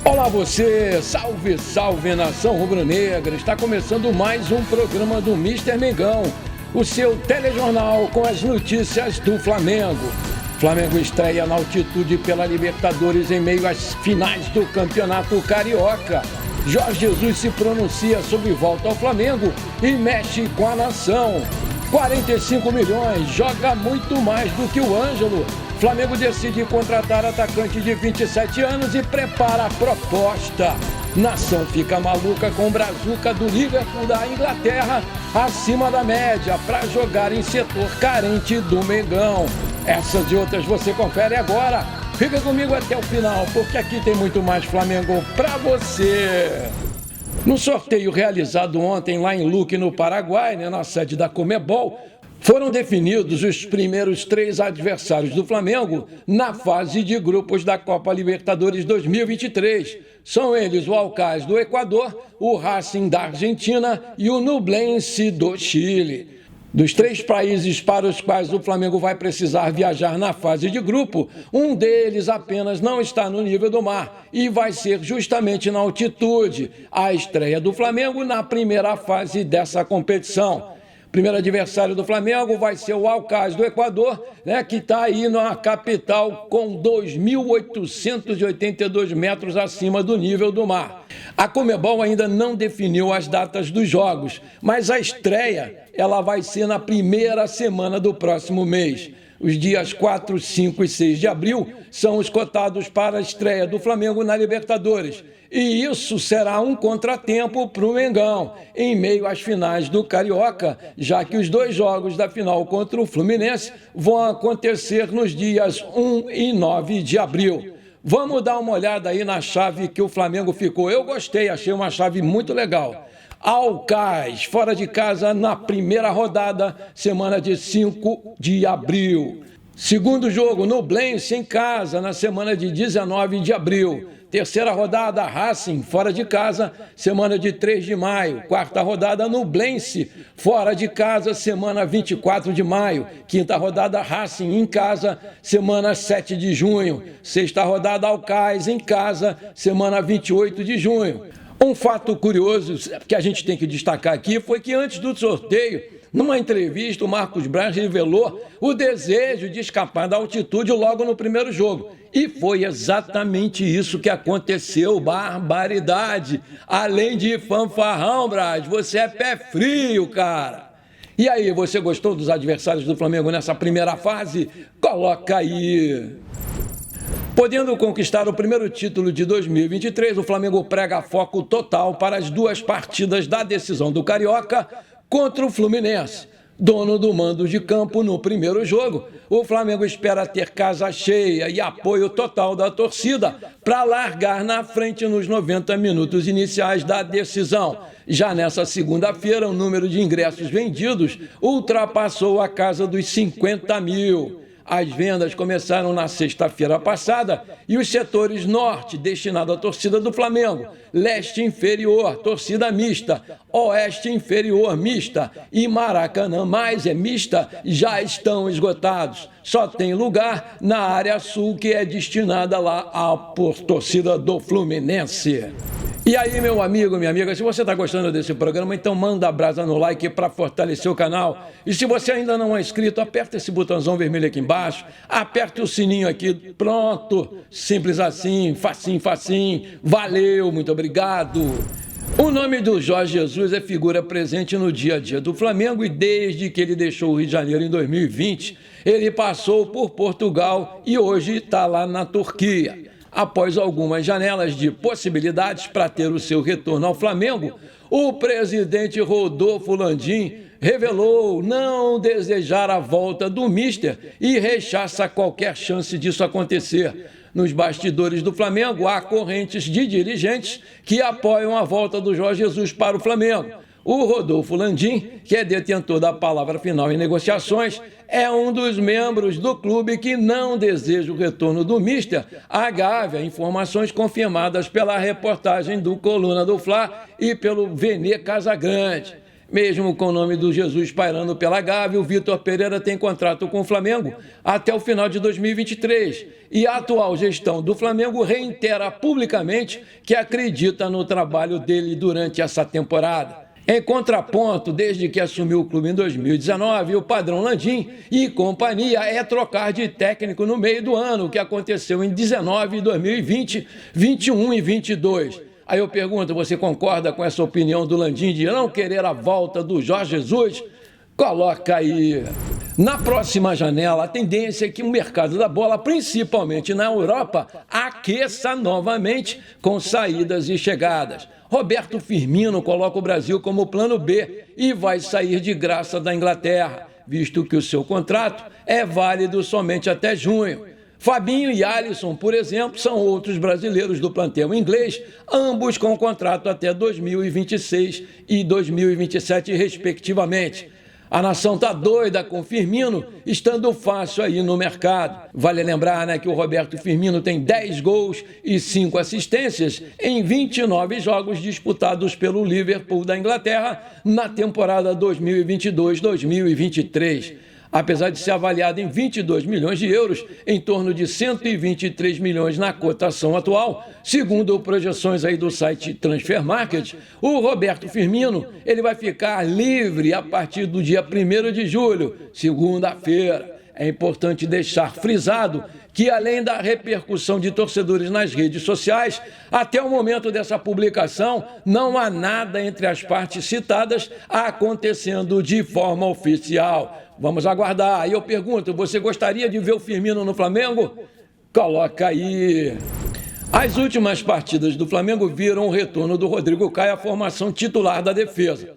Olá você, salve, salve nação rubro-negra, está começando mais um programa do Mister Mengão, o seu telejornal com as notícias do Flamengo. Flamengo estreia na altitude pela Libertadores em meio às finais do Campeonato Carioca. Jorge Jesus se pronuncia sobre volta ao Flamengo e mexe com a nação. 45 milhões, joga muito mais do que o Ângelo. Flamengo decide contratar atacante de 27 anos e prepara a proposta. Nação fica maluca com o Brazuca do Liverpool da Inglaterra acima da média para jogar em setor carente do Mengão. Essas e outras você confere agora. Fica comigo até o final, porque aqui tem muito mais Flamengo para você. No sorteio realizado ontem lá em Luque, no Paraguai, na sede da Conmebol, foram definidos os primeiros 3 adversários do Flamengo na fase de grupos da Copa Libertadores 2023. São eles o Alcás do Equador, o Racing da Argentina e o Nublense do Chile. Dos 3 países para os quais o Flamengo vai precisar viajar na fase de grupo, um deles apenas não está no nível do mar e vai ser justamente na altitude, a estreia do Flamengo na primeira fase dessa competição. Primeiro adversário do Flamengo vai ser o Alcás do Equador, que está aí na capital com 2.882 metros acima do nível do mar. A Conmebol ainda não definiu as datas dos jogos, mas a estreia ela vai ser na primeira semana do próximo mês. Os dias 4, 5 e 6 de abril são os cotados para a estreia do Flamengo na Libertadores. E isso será um contratempo para o Mengão, em meio às finais do Carioca, já que os 2 jogos da final contra o Fluminense vão acontecer nos dias 1 e 9 de abril. Vamos dar uma olhada aí na chave que o Flamengo ficou. Eu gostei, achei uma chave muito legal. Alcás, fora de casa na primeira rodada, semana de 5 de abril. Segundo jogo, Nublense em casa, na semana de 19 de abril. Terceira rodada, Racing, fora de casa, semana de 3 de maio. Quarta rodada, Nublense, fora de casa, semana 24 de maio. Quinta rodada, Racing em casa, semana 7 de junho. Sexta rodada, Alcás em casa, semana 28 de junho. Um fato curioso que a gente tem que destacar aqui foi que antes do sorteio, numa entrevista, o Marcos Braz revelou o desejo de escapar da altitude logo no primeiro jogo. E foi exatamente isso que aconteceu, barbaridade. Além de fanfarrão, Braz, você é pé frio, cara. E aí, você gostou dos adversários do Flamengo nessa primeira fase? Coloca aí. Podendo conquistar o primeiro título de 2023, o Flamengo prega foco total para as 2 partidas da decisão do Carioca contra o Fluminense. Dono do mando de campo no primeiro jogo, o Flamengo espera ter casa cheia e apoio total da torcida para largar na frente nos 90 minutos iniciais da decisão. Já nessa segunda-feira, o número de ingressos vendidos ultrapassou a casa dos 50 mil. As vendas começaram na sexta-feira passada e os setores norte, destinado à torcida do Flamengo, leste inferior, torcida mista, oeste inferior, mista e Maracanã mais é mista, já estão esgotados. Só tem lugar na área sul, que é destinada lá à torcida do Fluminense. E aí, meu amigo, minha amiga, se você está gostando desse programa, então manda a brasa no like para fortalecer o canal. E se você ainda não é inscrito, aperta esse botãozão vermelho aqui embaixo, aperta o sininho aqui, pronto, simples assim, facinho, facinho, valeu, muito obrigado. O nome do Jorge Jesus é figura presente no dia a dia do Flamengo e desde que ele deixou o Rio de Janeiro em 2020, ele passou por Portugal e hoje está lá na Turquia. Após algumas janelas de possibilidades para ter o seu retorno ao Flamengo, o presidente Rodolfo Landim revelou não desejar a volta do Mister e rechaça qualquer chance disso acontecer. Nos bastidores do Flamengo, há correntes de dirigentes que apoiam a volta do Jorge Jesus para o Flamengo. O Rodolfo Landim, que é detentor da palavra final em negociações, é um dos membros do clube que não deseja o retorno do Mister à Gávea, informações confirmadas pela reportagem do Coluna do Fla e pelo Vene Casagrande. Mesmo com o nome do Jesus pairando pela Gávea, o Vitor Pereira tem contrato com o Flamengo até o final de 2023. E a atual gestão do Flamengo reitera publicamente que acredita no trabalho dele durante essa temporada. Em contraponto, desde que assumiu o clube em 2019, o padrão Landim e companhia é trocar de técnico no meio do ano, o que aconteceu em 19, 2020, 21 e 22. Aí eu pergunto, você concorda com essa opinião do Landim de não querer a volta do Jorge Jesus? Coloca aí. Na próxima janela, a tendência é que o mercado da bola, principalmente na Europa, aqueça novamente com saídas e chegadas. Roberto Firmino coloca o Brasil como plano B e vai sair de graça da Inglaterra, visto que o seu contrato é válido somente até junho. Fabinho e Alisson, por exemplo, são outros brasileiros do plantel inglês, ambos com contrato até 2026 e 2027, respectivamente. A nação está doida com Firmino, estando fácil aí no mercado. Vale lembrar, que o Roberto Firmino tem 10 gols e 5 assistências em 29 jogos disputados pelo Liverpool da Inglaterra na temporada 2022-2023. Apesar de ser avaliado em 22 milhões de euros, em torno de 123 milhões na cotação atual, segundo projeções aí do site Transfer Market, o Roberto Firmino ele vai ficar livre a partir do dia 1º de julho, segunda-feira. É importante deixar frisado que, além da repercussão de torcedores nas redes sociais, até o momento dessa publicação, não há nada entre as partes citadas acontecendo de forma oficial. Vamos aguardar. Aí eu pergunto, você gostaria de ver o Firmino no Flamengo? Coloca aí. As últimas partidas do Flamengo viram o retorno do Rodrigo Caio à formação titular da defesa.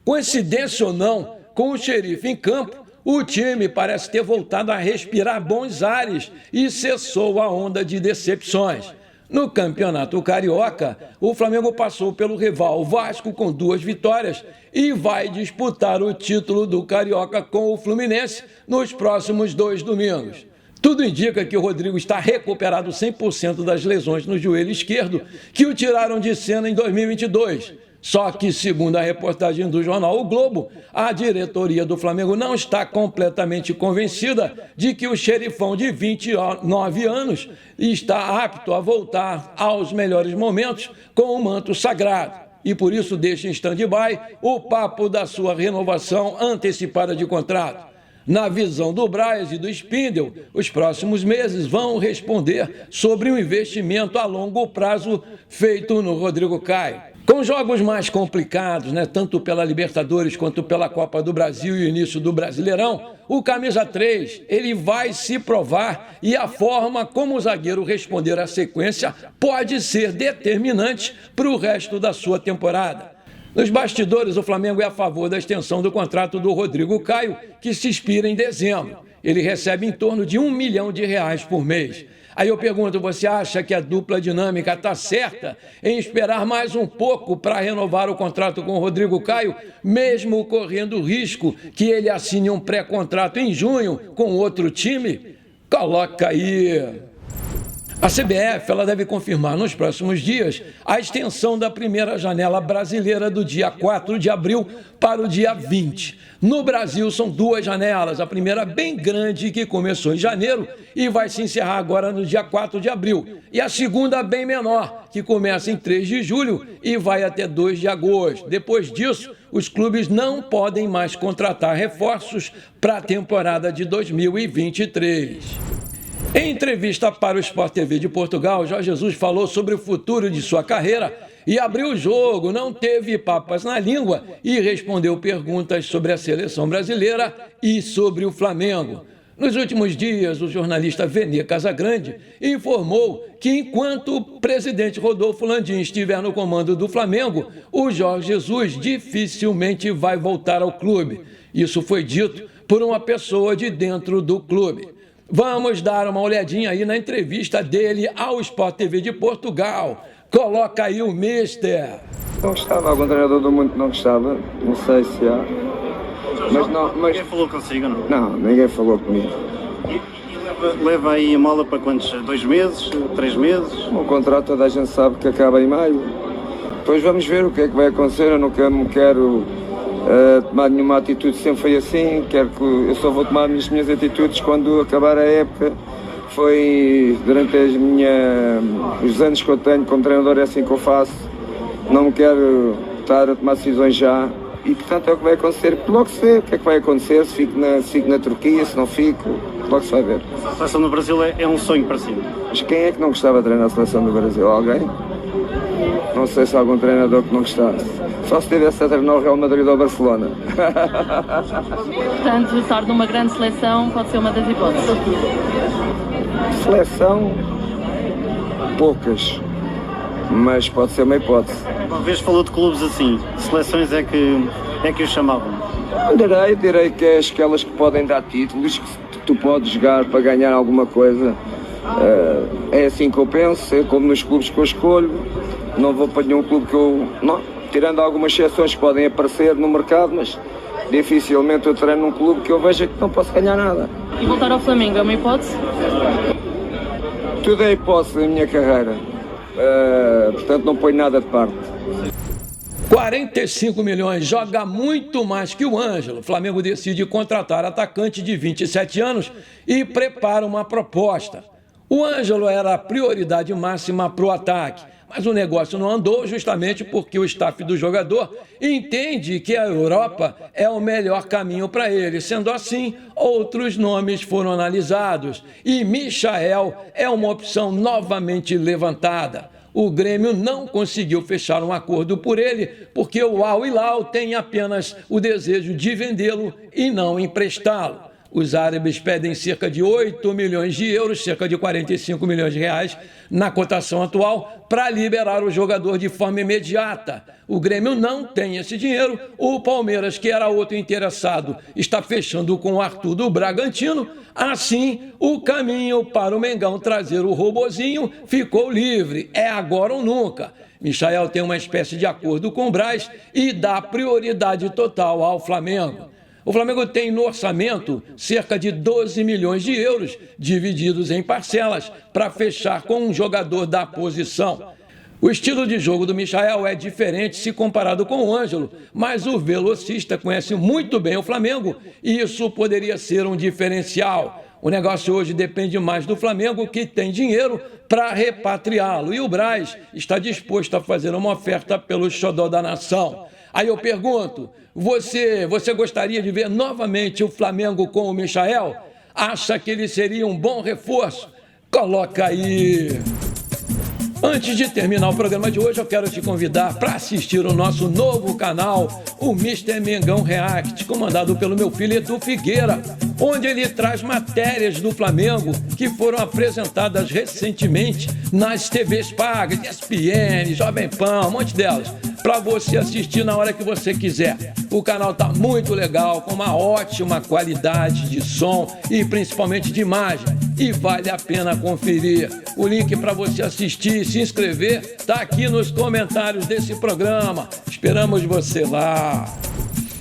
Coincidência ou não, com o Xerife em campo, o time parece ter voltado a respirar bons ares e cessou a onda de decepções. No Campeonato Carioca, o Flamengo passou pelo rival Vasco com 2 vitórias e vai disputar o título do Carioca com o Fluminense nos próximos 2 domingos. Tudo indica que o Rodrigo está recuperado 100% das lesões no joelho esquerdo que o tiraram de cena em 2022. Só que, segundo a reportagem do jornal O Globo, a diretoria do Flamengo não está completamente convencida de que o xerifão de 29 anos está apto a voltar aos melhores momentos com o manto sagrado. E por isso deixa em stand-by o papo da sua renovação antecipada de contrato. Na visão do Braz e do Spindel, os próximos meses vão responder sobre um investimento a longo prazo feito no Rodrigo Caio. Com jogos mais complicados, tanto pela Libertadores quanto pela Copa do Brasil e o início do Brasileirão, o camisa 3 ele vai se provar e a forma como o zagueiro responder à sequência pode ser determinante para o resto da sua temporada. Nos bastidores, o Flamengo é a favor da extensão do contrato do Rodrigo Caio, que se expira em dezembro. Ele recebe em torno de R$1 milhão por mês. Aí eu pergunto, você acha que a dupla dinâmica está certa em esperar mais um pouco para renovar o contrato com o Rodrigo Caio, mesmo correndo o risco que ele assine um pré-contrato em junho com outro time? Coloca aí. A CBF ela deve confirmar nos próximos dias a extensão da primeira janela brasileira do dia 4 de abril para o dia 20. No Brasil são 2 janelas, a primeira bem grande que começou em janeiro e vai se encerrar agora no dia 4 de abril. E a segunda bem menor, que começa em 3 de julho e vai até 2 de agosto. Depois disso, os clubes não podem mais contratar reforços para a temporada de 2023. Em entrevista para o Sport TV de Portugal, Jorge Jesus falou sobre o futuro de sua carreira e abriu o jogo, não teve papas na língua e respondeu perguntas sobre a seleção brasileira e sobre o Flamengo. Nos últimos dias, o jornalista Vene Casagrande informou que enquanto o presidente Rodolfo Landim estiver no comando do Flamengo, o Jorge Jesus dificilmente vai voltar ao clube. Isso foi dito por uma pessoa de dentro do clube. Vamos dar uma olhadinha aí na entrevista dele ao Sport TV de Portugal. Coloca aí o mister. Não gostava, algum treinador do mundo não gostava, não sei se há. Mas não, ninguém falou consigo, não? Não, ninguém falou comigo. E leva aí a mala para quantos? 2 meses? 3 meses? O contrato toda a gente sabe que acaba em maio. Depois vamos ver o que é que vai acontecer, eu não quero tomar nenhuma atitude, sempre foi assim. Quero que eu só vou tomar as minhas atitudes quando acabar a época. Foi durante os anos que eu tenho como treinador, é assim que eu faço. Não me quero estar a tomar decisões já. E portanto é o que vai acontecer. Logo se vê o que é que vai acontecer, se fico na Turquia, se não fico, logo se vai ver. A seleção do Brasil é um sonho para si. Mas quem é que não gostava de treinar a seleção do Brasil? Alguém? Não sei se há algum treinador que não gostasse. Só se tivesse a treinar o Real Madrid ou o Barcelona. Portanto, estar numa grande seleção pode ser uma das hipóteses. Seleção, poucas, mas pode ser uma hipótese. Uma vez falou de clubes assim, seleções é que o chamavam? Direi que é aquelas que podem dar títulos, que tu podes jogar para ganhar alguma coisa. É assim que eu penso, é como nos clubes que eu escolho. Não vou para nenhum clube que eu... Não, tirando algumas exceções que podem aparecer no mercado, mas dificilmente eu treino num clube que eu veja que não posso ganhar nada. E voltar ao Flamengo é uma hipótese? Tudo é hipótese na minha carreira, portanto não ponho nada de parte. 45 milhões, joga muito mais que o Ângelo. O Flamengo decide contratar atacante de 27 anos e prepara uma proposta. O Ângelo era a prioridade máxima para o ataque, mas o negócio não andou justamente porque o staff do jogador entende que a Europa é o melhor caminho para ele. Sendo assim, outros nomes foram analisados e Michael é uma opção novamente levantada. O Grêmio não conseguiu fechar um acordo por ele porque o Al Hilal tem apenas o desejo de vendê-lo e não emprestá-lo. Os árabes pedem cerca de 8 milhões de euros, cerca de 45 milhões de reais, na cotação atual, para liberar o jogador de forma imediata. O Grêmio não tem esse dinheiro. O Palmeiras, que era outro interessado, está fechando com o Arthur do Bragantino. Assim, o caminho para o Mengão trazer o robozinho ficou livre. É agora ou nunca. Michael tem uma espécie de acordo com o Braz e dá prioridade total ao Flamengo. O Flamengo tem no orçamento cerca de 12 milhões de euros, divididos em parcelas, para fechar com um jogador da posição. O estilo de jogo do Michael é diferente se comparado com o Ângelo, mas o velocista conhece muito bem o Flamengo e isso poderia ser um diferencial. O negócio hoje depende mais do Flamengo, que tem dinheiro para repatriá-lo, e o Braz está disposto a fazer uma oferta pelo xodó da nação. Aí eu pergunto, você gostaria de ver novamente o Flamengo com o Michael? Acha que ele seria um bom reforço? Coloca aí! Antes de terminar o programa de hoje, eu quero te convidar para assistir o nosso novo canal, o Mr. Mengão React, comandado pelo meu filho Edu Figueira, onde ele traz matérias do Flamengo que foram apresentadas recentemente nas TVs pagas, ESPN, Jovem Pan, um monte delas, para você assistir na hora que você quiser. O canal está muito legal, com uma ótima qualidade de som e principalmente de imagem, e vale a pena conferir. O link para você assistir e se inscrever está aqui nos comentários desse programa. Esperamos você lá.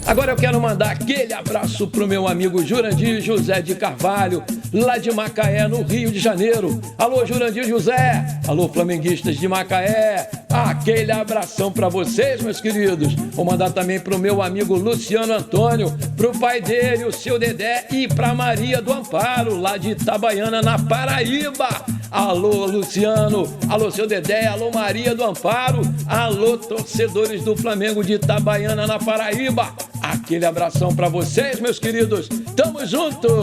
Agora eu quero mandar aquele abraço para o meu amigo Jurandir José de Carvalho, lá de Macaé, no Rio de Janeiro. Alô, Jurandir José! Alô, flamenguistas de Macaé! Aquele abração para vocês, meus queridos. Vou mandar também para o meu amigo Luciano Antônio, para o pai dele, o seu Dedé, e para Maria do Amparo, lá de Itabaiana, na Paraíba. Alô, Luciano, alô, seu Dedé, alô, Maria do Amparo, alô, torcedores do Flamengo de Itabaiana, na Paraíba. Aquele abração para vocês, meus queridos. Tamo juntos!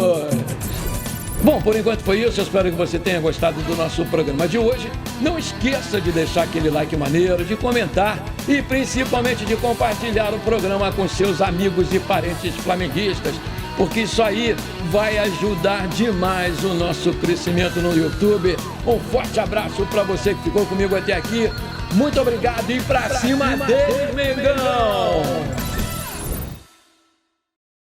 Bom, por enquanto foi isso. Eu espero que você tenha gostado do nosso programa de hoje. Não esqueça de deixar aquele like maneiro, de comentar e principalmente de compartilhar o programa com seus amigos e parentes flamenguistas, porque isso aí vai ajudar demais o nosso crescimento no YouTube. Um forte abraço para você que ficou comigo até aqui. Muito obrigado e pra cima deles, Mengão!